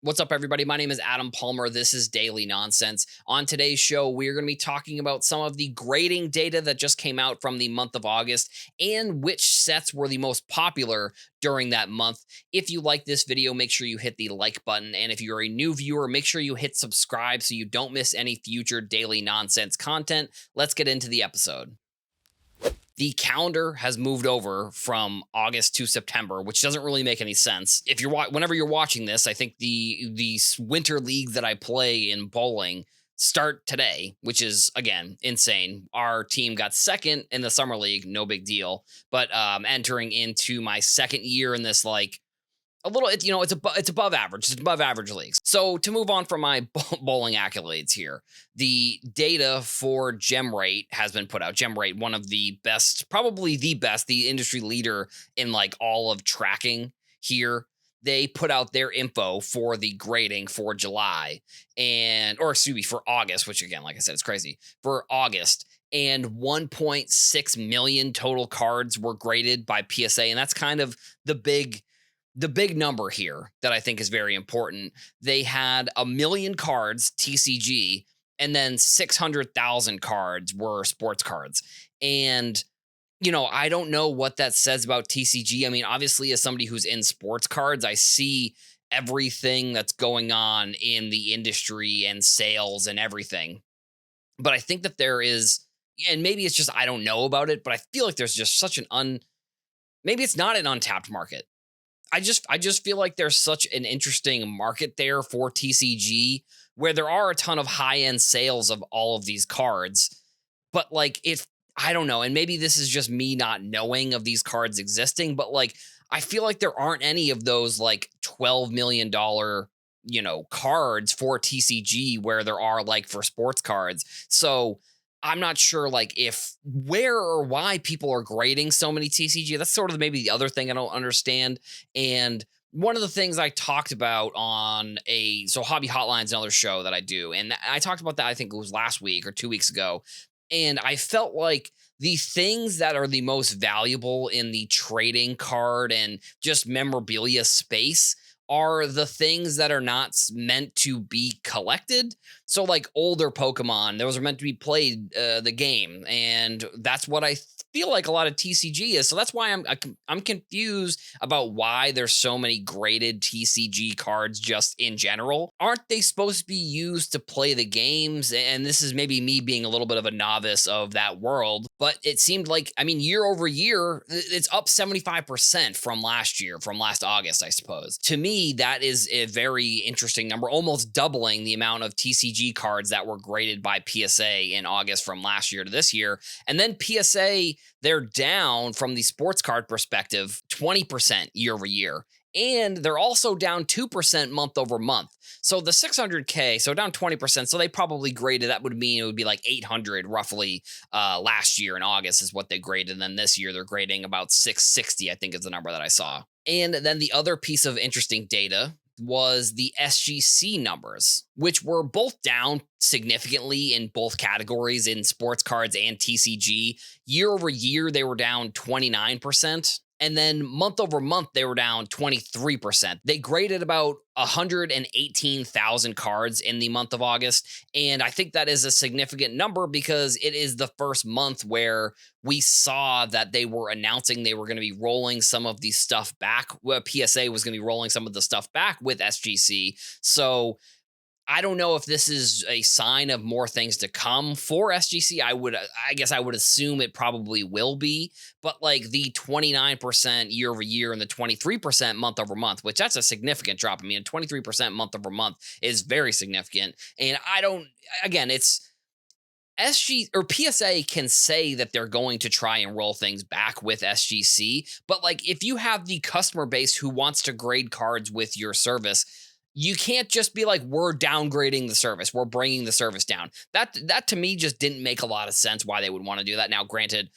What's up, everybody? My name is Adam Palmer. This is Daily Nonsense. On today's show, we're going to be talking about some of the grading data that just came out from the month of August and which sets were the most popular during that month. If you like this video, make sure you hit the like button. And if you're a new viewer, make sure you hit subscribe so you don't miss any future Daily Nonsense content. Let's get into the episode. The calendar has moved over from August to September, which doesn't really make any sense. If you're whenever you're watching this, I think the winter league that I play in bowling start today, which is again insane. Our team got second in the summer league, no big deal, but entering into my second year in this like a little, it's above average. It's above average leagues. So to move on from my bowling accolades here, the data for gem rate has been put out. Gem rate, one of the best, probably the best, the industry leader in like all of tracking here. They put out their info for the grading for July or excuse me, for August, which again, like I said, it's crazy for August. And 1.6 million total cards were graded by PSA. And that's kind of the big number here that I think is very important. They had 1 million cards TCG, and then 600,000 cards were sports cards. And I don't know what that says about TCG. I mean, obviously, as somebody who's in sports cards, I see everything that's going on in the industry and sales and everything. But I think that there is, and maybe it's just I don't know about it, but I feel like there's just such maybe it's not an untapped market. I just feel like there's such an interesting market there for TCG where there are a ton of high-end sales of all of these cards. But like if I don't know, and maybe this is just me not knowing of these cards existing, but like I feel like there aren't any of those like $12 million cards for TCG where there are like for sports cards. So I'm not sure like if where or why people are grading so many TCG. That's sort of maybe the other thing I don't understand. And one of the things I talked about on Hobby Hotline's another show that I do. And I talked about that, I think it was last week or 2 weeks ago. And I felt like the things that are the most valuable in the trading card and just memorabilia space are the things that are not meant to be collected. So like older Pokemon, those are meant to be played the game, and that's what I feel like a lot of TCG is. So that's why I'm confused about why there's so many graded TCG cards just in general. Aren't they supposed to be used to play the games? And this is maybe me being a little bit of a novice of that world, but it seemed like, I mean, year over year, it's up 75% from last year, from last August, I suppose. To me, that is a very interesting number, almost doubling the amount of TCG cards that were graded by PSA in August from last year to this year. And then PSA, they're down from the sports card perspective 20% year over year. And they're also down 2% month over month. So the 600K, so down 20%. So they probably graded, that would mean it would be like 800 roughly last year in August is what they graded. And then this year they're grading about 660, I think is the number that I saw. And then the other piece of interesting data was the SGC numbers, which were both down significantly in both categories in sports cards and TCG. Year over year, they were down 29%. And then month over month, they were down 23%. They graded about 118,000 cards in the month of August. And I think that is a significant number because it is the first month where we saw that they were announcing they were going to be rolling some of the stuff back. Well, PSA was going to be rolling some of the stuff back with SGC. So I don't know if this is a sign of more things to come for SGC. I guess I would assume it probably will be, but like the 29% year over year and the 23% month over month, which that's a significant drop. I mean, 23% month over month is very significant. And it's SG or PSA can say that they're going to try and roll things back with SGC, but like if you have the customer base who wants to grade cards with your service, you can't just be like, we're downgrading the service. We're bringing the service down. That to me just didn't make a lot of sense why they would want to do that. Now, granted,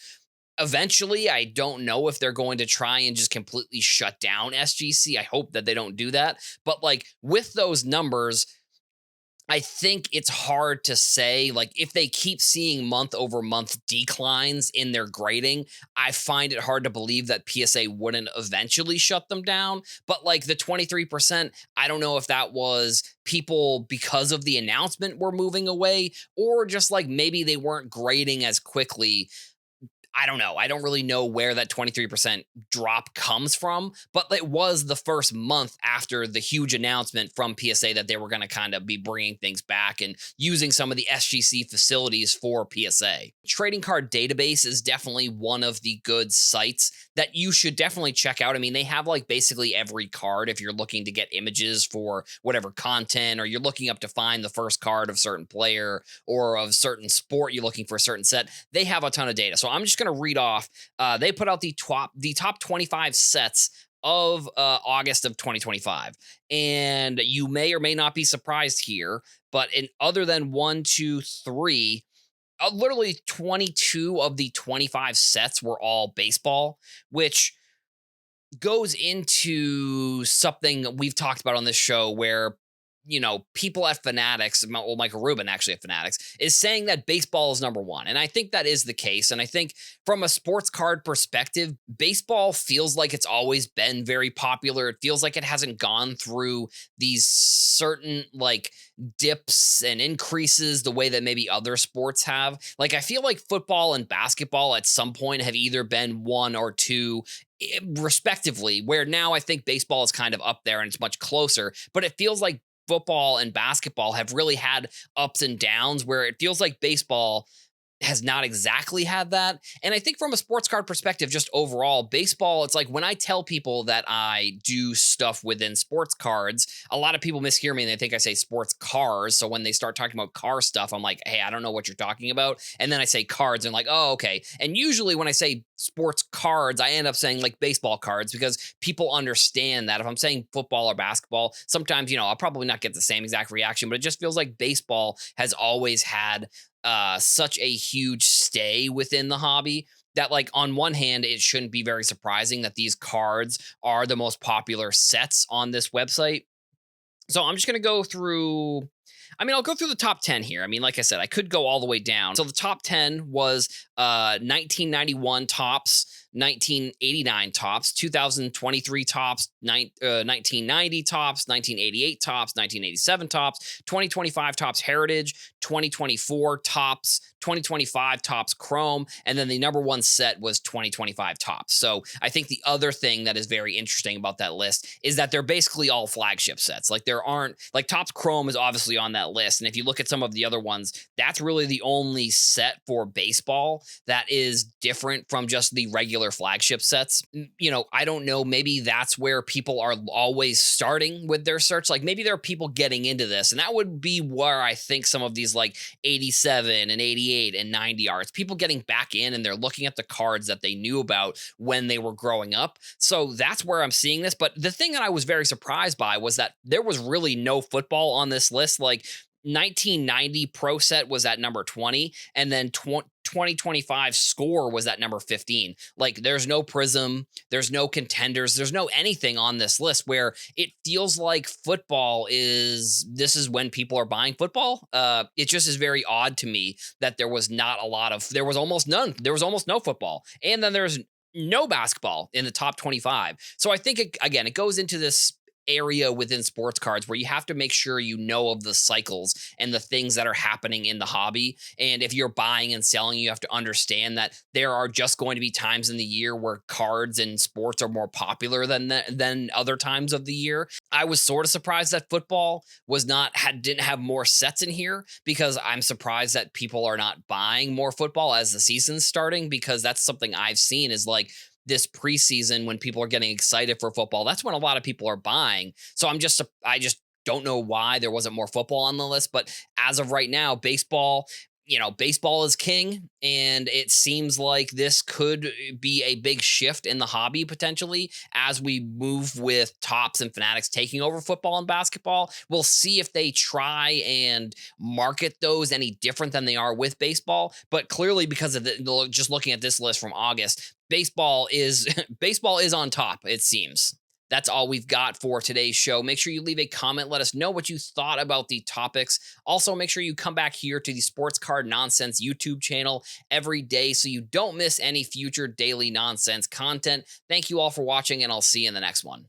eventually, I don't know if they're going to try and just completely shut down SGC. I hope that they don't do that. But like with those numbers, I think it's hard to say, like, if they keep seeing month over month declines in their grading, I find it hard to believe that PSA wouldn't eventually shut them down. But like the 23%, I don't know if that was people because of the announcement were moving away, or just like maybe they weren't grading as quickly. I don't know. I don't really know where that 23% drop comes from, but it was the first month after the huge announcement from PSA that they were going to kind of be bringing things back and using some of the SGC facilities for PSA. Trading Card Database is definitely one of the good sites that you should definitely check out. I mean, they have like basically every card if you're looking to get images for whatever content, or you're looking up to find the first card of certain player or of certain sport, you're looking for a certain set. They have a ton of data. So I'm just going to read off. They put out the top 25 sets of August of 2025, and you may or may not be surprised here, but in other than one, two, three. Literally 22 of the 25 sets were all baseball, which goes into something we've talked about on this show where people at Fanatics, well, Michael Rubin actually at Fanatics, is saying that baseball is number one. And I think that is the case. And I think from a sports card perspective, baseball feels like it's always been very popular. It feels like it hasn't gone through these certain like dips and increases the way that maybe other sports have. Like, I feel like football and basketball at some point have either been one or two respectively, where now I think baseball is kind of up there and it's much closer, but it feels like football and basketball have really had ups and downs where it feels like baseball has not exactly had that. And I think from a sports card perspective, just overall, baseball, it's like when I tell people that I do stuff within sports cards, a lot of people mishear me and they think I say sports cars. So when they start talking about car stuff, I'm like, hey, I don't know what you're talking about. And then I say cards and like, oh, okay. And usually when I say sports cards, I end up saying like baseball cards because people understand that if I'm saying football or basketball, sometimes, I'll probably not get the same exact reaction, but it just feels like baseball has always had such a huge stay within the hobby that, like, on one hand, it shouldn't be very surprising that these cards are the most popular sets on this website. So I'm just going to go through. I mean, I'll go through the top 10 here. I mean, like I said, I could go all the way down. So the top 10 was 1991 tops, 1989 tops, 2023 tops, 1990 tops, 1988 tops, 1987 tops, 2025 tops heritage, 2024 tops, 2025 tops chrome, and then the number one set was 2025 tops. So I think the other thing that is very interesting about that list is that they're basically all flagship sets. Like, there aren't, like, tops chrome is obviously on that list, and if you look at some of the other ones, that's really the only set for baseball that is different from just the regular flagship sets. I don't know, maybe that's where people are always starting with their search. Like, maybe there are people getting into this, and that would be where I think some of these like 87 and 88 and 90 are. It's people getting back in and they're looking at the cards that they knew about when they were growing up. So that's where I'm seeing this. But the thing that I was very surprised by was that there was really no football on this list. Like, 1990 Pro Set was at number 20, and then 2025 Score was at number 15. Like, there's no Prism, there's no Contenders, there's no anything on this list where it feels like football is, this is when people are buying football. It just is very odd to me that there was not a lot of, there was almost none, there was almost no football. And then there's no basketball in the top 25. So I think, again, it goes into this area within sports cards where you have to make sure you know of the cycles and the things that are happening in the hobby. And if you're buying and selling, you have to understand that there are just going to be times in the year where cards and sports are more popular than other times of the year. I was sort of surprised that football didn't have more sets in here, because I'm surprised that people are not buying more football as the season's starting, because that's something I've seen is like this preseason when people are getting excited for football. That's when a lot of people are buying. So I just don't know why there wasn't more football on the list. But as of right now, baseball is king. And it seems like this could be a big shift in the hobby potentially as we move with Tops and Fanatics taking over football and basketball. We'll see if they try and market those any different than they are with baseball. But clearly, because of just looking at this list from August, baseball is baseball is on top, it seems. That's all we've got for today's show. Make sure you leave a comment. Let us know what you thought about the topics. Also, make sure you come back here to the Sports Card Nonsense YouTube channel every day so you don't miss any future daily nonsense content. Thank you all for watching, and I'll see you in the next one.